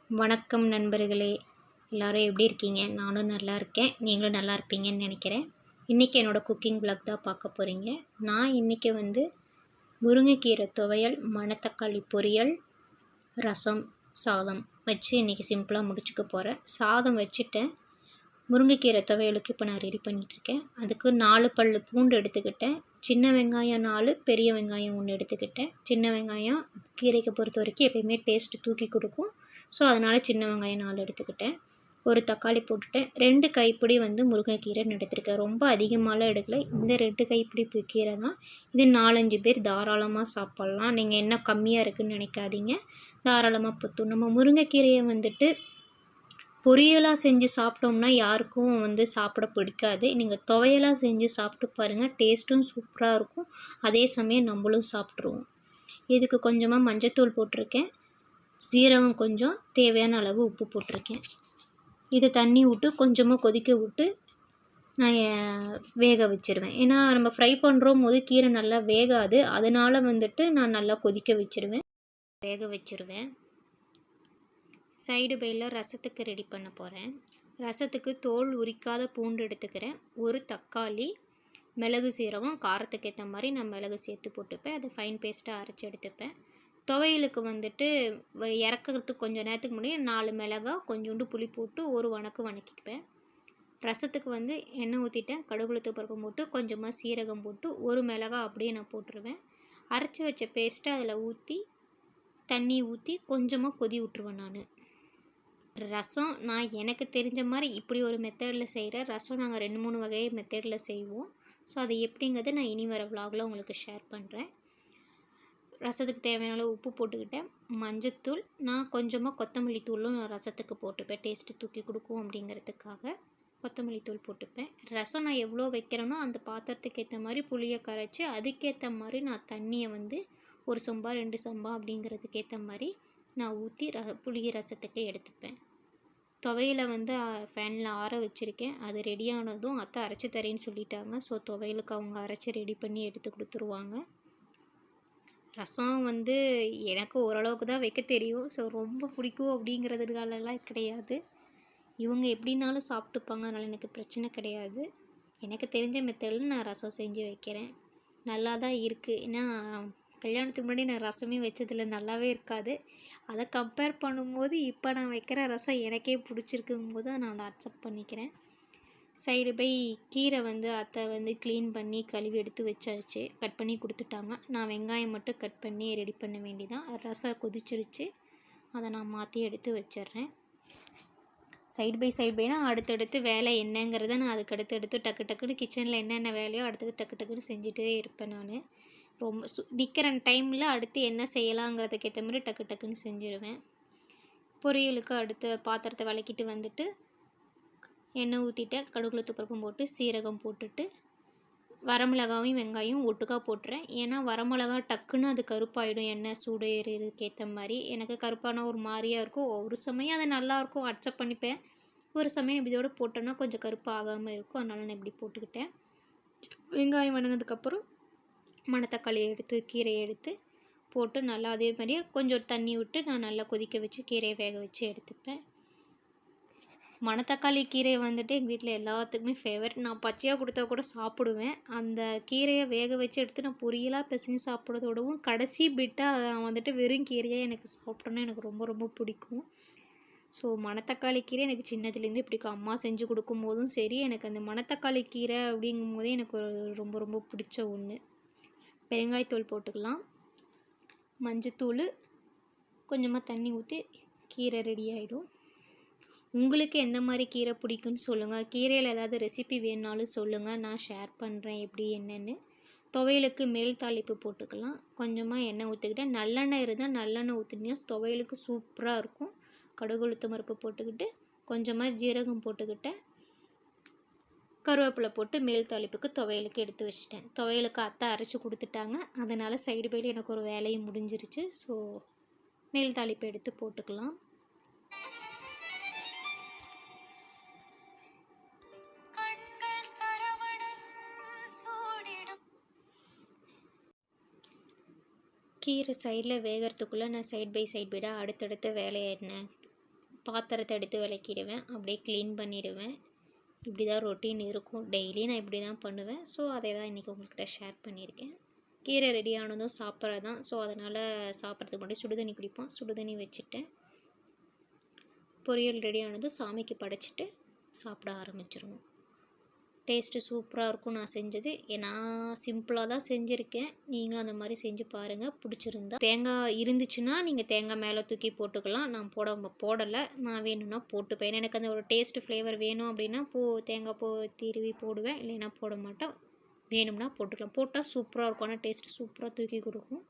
வணக்கம் நண்பர்களே, எல்லோரும் எப்படி இருக்கீங்க? நானும் நல்லா இருக்கேன். நீங்களும் நல்லா இருப்பீங்கன்னு நினைக்கிறேன். இன்றைக்கி என்னோடய குக்கிங் விளாக் தான் பார்க்க போகிறீங்க. நான் இன்றைக்கி முருங்கைக்கீரை துவையல், மணத்தக்காளி பொரியல், ரசம், சாதம் வச்சு இன்றைக்கி சிம்பிளாக முடிச்சுக்க போகிறேன். சாதம் வச்சுட்டேன். முருங்கைக்கீரை துவையலுக்கு இப்போ நான் ரெடி பண்ணிகிட்ருக்கேன். அதுக்கு 4 பல் பூண்டு எடுத்துக்கிட்டேன். சின்ன வெங்காயம் 4, பெரிய வெங்காயம் 1 எடுத்துக்கிட்டேன். சின்ன வெங்காயம் கீரைக்கு பொறுத்த வரைக்கும் எப்பயுமே டேஸ்ட்டு தூக்கி கொடுக்கும். ஸோ அதனால் சின்ன வெங்காயம் 4 எடுத்துக்கிட்டேன். ஒரு தக்காளி போட்டுட்டேன். 2 கைப்பிடி முருங்கைக்கீரைன்னு எடுத்துருக்கேன். ரொம்ப அதிகமாகலாம் எடுக்கலை. இந்த 2 கைப்பிடி கீரை தான். இது 4-5 பேர் தாராளமாக சாப்பிட்லாம். நீங்கள் என்ன கம்மியாக இருக்குதுன்னு நினைக்காதீங்க, தாராளமாக பத்தும். நம்ம முருங்கைக்கீரையை பொரியலாக செஞ்சு சாப்பிட்டோம்னா யாருக்கும் சாப்பிட பிடிக்காது. நீங்கள் துவையலாக செஞ்சு சாப்பிட்டு பாருங்கள், டேஸ்ட்டும் சூப்பராக இருக்கும். அதே சமயம் நம்மளும் சாப்பிட்ருவோம். இதுக்கு கொஞ்சமாக மஞ்சத்தூள் போட்டிருக்கேன், சீரகம் கொஞ்சம், தேவையான அளவு உப்பு போட்டிருக்கேன். இதை தண்ணி விட்டு கொஞ்சமாக கொதிக்க விட்டு நான் வேக வச்சுருவேன். ஏன்னா நம்ம ஃப்ரை பண்ணுறோம் போது கீரை நல்லா வேகாது. அதனால் நான் நல்லா கொதிக்க வச்சுருவேன், வேக வச்சுருவேன். சைடு பையில் ரசத்துக்கு ரெடி பண்ண போகிறேன். ரசத்துக்கு தோல் உரிக்காத பூண்டு எடுத்துக்கிறேன். ஒரு தக்காளி, மிளகு, சீரகம் காரத்துக்கு ஏற்ற மாதிரி நான் மிளகு சேர்த்து போட்டுப்பேன். அதை ஃபைன் பேஸ்ட்டாக அரைச்சி எடுத்துப்பேன். துவையலுக்கு இறக்கிறதுக்கு கொஞ்சம் நேரத்துக்கு முன்னாடி 4 மிளகாய், கொஞ்சோண்டு புளி போட்டு ஒரு வணக்கிப்பேன். ரசத்துக்கு எண்ணெய் ஊற்றிட்டேன். கடுகு உளுத்தம் பருப்பு போட்டு கொஞ்சமாக சீரகம் போட்டு ஒரு மிளகாய் அப்படியே நான் போட்டுருவேன். அரைச்சி வச்ச பேஸ்ட்டை அதில் ஊற்றி தண்ணி ஊற்றி கொஞ்சமாக கொதி விட்டுருவேன். ரசம் நான் எனக்கு தெரிஞ்ச மாதிரி இப்படி ஒரு மெத்தடில் செய்கிறேன். ரசம் நாங்கள் 2-3 வகை மெத்தடில் செய்வோம். ஸோ அது எப்படிங்கிறது நான் இனி வர விலாகில் உங்களுக்கு ஷேர் பண்ணுறேன். ரசத்துக்கு தேவையான அளவு உப்பு போட்டுக்கிட்டேன். மஞ்சத்தூள், நான் கொஞ்சமாக கொத்தமல்லி தூளும் ரசத்துக்கு போட்டுப்பேன், டேஸ்ட்டு தூக்கி கொடுக்கும் அப்படிங்கிறதுக்காக கொத்தமல்லி தூள் போட்டுப்பேன். ரசம் நான் எவ்வளோ வைக்கிறேனோ அந்த பாத்திரத்துக்கு ஏற்ற மாதிரி புளியை கரைச்சி அதுக்கேற்ற மாதிரி நான் தண்ணியை 1 சொம்பா 2 சொம்பா அப்படிங்கிறதுக்கு ஏற்ற மாதிரி நான் ஊற்றி புளி ரசத்துக்கு எடுத்துப்பேன். துவையில் ஃபேனில் ஆற வச்சுருக்கேன். அது ரெடியானதும் அத்தை அரைச்சி தரேன்னு சொல்லிட்டாங்க. ஸோ துவையலுக்கு அவங்க அரைச்சி ரெடி பண்ணி எடுத்து கொடுத்துருவாங்க. ரசம் எனக்கு ஓரளவுக்கு தான் வைக்க தெரியும். ஸோ ரொம்ப பிடிக்கும் அப்படிங்கிறதுனாலலாம் கிடையாது. இவங்க எப்படின்னாலும் சாப்பிட்டுப்பாங்க, அதனால் எனக்கு பிரச்சனை கிடையாது. எனக்கு தெரிஞ்ச மெத்தடில் நான் ரசம் செஞ்சு வைக்கிறேன். நல்லா தான் இருக்குது. ஏன்னா கல்யாணத்துக்கு முன்னாடி நான் ரசமே வச்சதில் நல்லாவே இருக்காது. அதை கம்பேர் பண்ணும்போது இப்போ நான் வைக்கிற ரசம் எனக்கே பிடிச்சிருக்கும் போது நான் அதை அக்செப்ட் பண்ணிக்கிறேன். சைடு பை கீரை அத்தை க்ளீன் பண்ணி கழுவி எடுத்து வச்சாச்சு, கட் பண்ணி கொடுத்துட்டாங்க. நான் வெங்காயம் மட்டும் கட் பண்ணி ரெடி பண்ண வேண்டிதான். ரசம் கொதிச்சிருச்சு, அதை நான் மாற்றி எடுத்து வச்சிட்றேன். சைடு பைனா அடுத்தடுத்து வேலை என்னங்கிறத நான் அதுக்கு அடுத்தடுத்து டக்கு டக்குன்னு கிச்சனில் என்னென்ன வேலையோ அடுத்தது டக்கு டக்குன்னு செஞ்சுட்டே இருப்பேன். நான் ரொம்ப நிற்கிற டைமில் அடுத்து என்ன செய்யலாங்கிறதுக்கு ஏற்ற மாதிரி டக்கு டக்குன்னு செஞ்சுருவேன். பொரியலுக்கு அடுத்து பாத்திரத்தை விளக்கிட்டு எண்ணெய் ஊற்றிட்டேன். கடுகு உளுத்தம் பருப்பு போட்டு சீரகம் போட்டுட்டு வரமிளகாயும் வெங்காயம் ஒட்டுக்கா போட்டுறேன். ஏன்னா வரமிளகா டக்குன்னு அது கருப்பாயிடும், எண்ணெய் சூடு ஏறுறதுக்கு ஏற்ற மாதிரி. எனக்கு கருப்பான ஒரு மாதிரியாக இருக்கும். ஒரு சமயம் அது நல்லாயிருக்கும், அக்செப்ட் பண்ணிப்பேன். ஒரு சமயம் இதோடு போட்டோன்னா கொஞ்சம் கருப்பு ஆகாமல் இருக்கும், அதனால் நான் இப்படி போட்டுக்கிட்டேன். வெங்காயம் வணங்கினதுக்கப்புறம் மணத்தக்காளியை எடுத்து கீரையை எடுத்து போட்டு நல்லா அதே மாதிரியே கொஞ்சம் தண்ணி விட்டு நான் நல்லா கொதிக்க வச்சு கீரையை வேக வச்சு எடுத்துப்பேன். மணத்தக்காளி கீரை எங்கள் வீட்டில் எல்லாத்துக்குமே ஃபேவரட். நான் பச்சையாக கொடுத்தா கூட சாப்பிடுவேன். அந்த கீரையை வேக வச்சு எடுத்து நான் பொரியலாக பிசைஞ்சு சாப்பிட்றதோடவும் கடைசி பிட்டாக நான் வெறும் கீரையாக எனக்கு சாப்பிட்டோன்னா எனக்கு ரொம்ப ரொம்ப பிடிக்கும். ஸோ மணத்தக்காளி கீரை எனக்கு சின்னதுலேருந்து பிடிக்கும். அம்மா செஞ்சு கொடுக்கும்போதும் சரி, எனக்கு அந்த மணத்தக்காளி கீரை அப்படிங்கும் போதே எனக்கு ரொம்ப ரொம்ப பிடிச்ச ஒன்று. பெருங்காயத்தூள் போட்டுக்கலாம், மஞ்சத்தூள், கொஞ்சமாக தண்ணி ஊற்றி கீரை ரெடி ஆகிடும். உங்களுக்கு எந்த மாதிரி கீரை பிடிக்குன்னு சொல்லுங்கள். கீரையில் ஏதாவது ரெசிபி வேணுனாலும் சொல்லுங்கள், நான் ஷேர் பண்ணுறேன் எப்படி என்னென்னு. துவையலுக்கு மேல் தாளிப்பு போட்டுக்கலாம். கொஞ்சமாக எண்ணெய் ஊற்றிக்கிட்டேன். நல்லெண்ணெய் இருந்தால் நல்லெண்ணெய் ஊற்றினீங்கன்னா துவையலுக்கு சூப்பராக இருக்கும். கடுகு உளுத்தம் பருப்பு போட்டுக்கிட்டு கொஞ்சமாக ஜீரகம் போட்டுக்கிட்டேன். கருவேப்பிலை போட்டு மேல் தாளிப்புக்கு துவையலுக்கு எடுத்து வச்சிட்டேன். துவையலுக்கு அத்தை அரைச்சி கொடுத்துட்டாங்க, அதனால் சைடு பையில் எனக்கு ஒரு வேலையும் முடிஞ்சிருச்சு. ஸோ மேல் தாளிப்பு எடுத்து போட்டுக்கலாம். கீரை சைடில் வேகிறதுக்குள்ளே நான் சைட் பை சைடாக அடுத்தடுத்த வேலையை என்ன பாத்திரத்தை எடுத்து விளக்கிடுவேன், அப்படியே க்ளீன் பண்ணிவிடுவேன். இப்படி தான் ரொட்டீன் இருக்கும். டெய்லி நான் இப்படி தான் பண்ணுவேன். ஸோ அதை தான் இன்றைக்கி உங்கள்கிட்ட ஷேர் பண்ணியிருக்கேன். கீரை ரெடி ஆனதும் சாப்பிட்றது தான். ஸோ அதனால் சாப்பிட்றதுக்கு முன்னாடி சுடுதண்ணி குடிப்போம். சுடுதண்ணி வச்சுட்டேன். பொரியல் ரெடி ஆனதும் சாமிக்கு படைச்சிட்டு சாப்பிட ஆரம்பிச்சிருவோம். டேஸ்ட்டு சூப்பராக இருக்கும். நான் செஞ்சது நான் சிம்பிளாக தான் செஞ்சுருக்கேன். நீங்களும் அந்த மாதிரி செஞ்சு பாருங்கள். பிடிச்சிருந்தா தேங்காய் இருந்துச்சுன்னா நீங்கள் தேங்காய் மேலே தூக்கி போட்டுக்கலாம். நான் போடலை. நான் வேணும்னா போட்டுப்பேன். ஏன்னா எனக்கு அந்த ஒரு டேஸ்ட்டு ஃப்ளேவர் வேணும் அப்படின்னா தேங்காய் திருவி போடுவேன், இல்லைன்னா போட மாட்டேன். வேணும்னா போட்டுக்கலாம். போட்டால் சூப்பராக இருக்கும். ஆனால் டேஸ்ட்டு சூப்பராக தூக்கி கொடுக்கும்.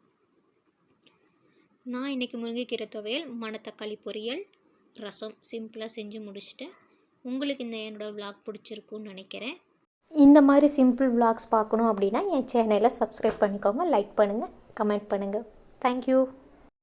நான் இன்றைக்கி முருங்கைக்கீரை துவையல், மணத்தக்காளி பொரியல், ரசம் சிம்பிளாக செஞ்சு முடிச்சிட்டேன். உங்களுக்கு என்னோடய விளாக் பிடிச்சிருக்குன்னு நினைக்கிறேன். இந்த மாதிரி சிம்பிள் விளாக்ஸ் பார்க்கணும் அப்படின்னா என் சேனலை சப்ஸ்கிரைப் பண்ணிக்கோங்க, லைக் பண்ணுங்கள், கமெண்ட் பண்ணுங்கள். தேங்க்யூ.